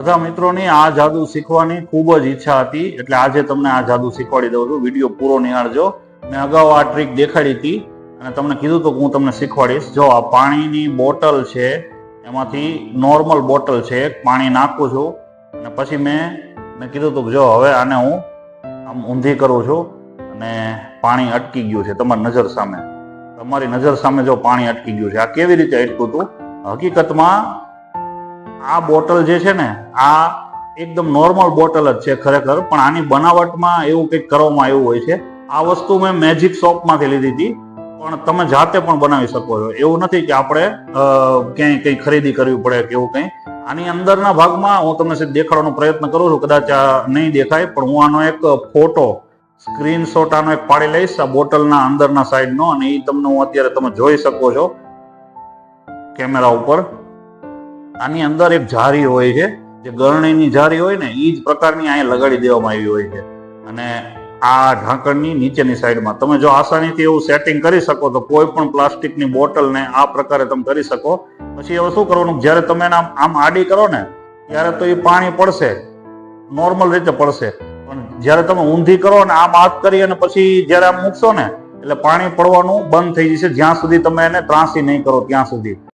બધા મિત્રોની આ જાદુ શીખવાની ખૂબ જ ઈચ્છા હતી, એટલે આજે તમને આ જાદુ શીખવાડી દઉં છું. વિડીયો પૂરો નિહાળજો. મેં અગાઉ આ ટ્રીક દેખાડી હતી અને તમને કીધું હતું કે હું તમને શીખવાડીશ. જો આ પાણીની બોટલ છે, એમાંથી નોર્મલ બોટલ છે, પાણી નાખું છું અને પછી મેં કીધું હતું કે જો હવે આને હું આમ ઊંધી કરું છું અને પાણી અટકી ગયું છે તમારી નજર સામે. તમારી નજર સામે જો પાણી અટકી ગયું છે. આ કેવી રીતે અટક્યું હતું? હકીકતમાં આ બોટલ જે છે ને, આ એકદમ નોર્મલ બોટલ જ છે ખરેખર, પણ આની બનાવટમાં એવું કંઈક કરવામાં આવ્યું હોય છે. આ વસ્તુ મેં મેજિક શોપમાંથી લીધી હતી, પણ તમે જાતે પણ બનાવી શકો છો. એવું નથી કે આપણે ક્યાંય કંઈ ખરીદી કરવી પડે કે એવું કંઈ. આની અંદરના ભાગમાં હું તમને દેખાડવાનો પ્રયત્ન કરું છું, કદાચ આ નહીં દેખાય, પણ હું આનો એક ફોટો સ્ક્રીનશોટ આનો એક પાડી લઈશ આ બોટલના અંદરના સાઈડનો, અને એ તમને હું અત્યારે તમે જોઈ શકો છો કેમેરા ઉપર. આની અંદર એક જારી હોય છે, જે ગરણીની જારી હોય ને, એ જ પ્રકારની અહીંયા લગાડી દેવામાં આવી હોય છે. અને આ ઢાંકણની નીચેની સાઈડમાં તમે જો આસાનીથી એવું સેટિંગ કરી શકો તો કોઈ પણ પ્લાસ્ટિકની બોટલને આ પ્રકારે તમે કરી શકો. પછી હવે શું કરવાનું, જ્યારે તમે એને આમ આડી કરો ને ત્યારે તો એ પાણી પડશે, નોર્મલ રીતે પડશે, પણ જ્યારે તમે ઊંધી કરો ને આમ હાથ કરી અને પછી જ્યારે આમ મૂકશો ને એટલે પાણી પડવાનું બંધ થઈ જશે, જ્યાં સુધી તમે એને ત્રાંસી નહીં કરો ત્યાં સુધી.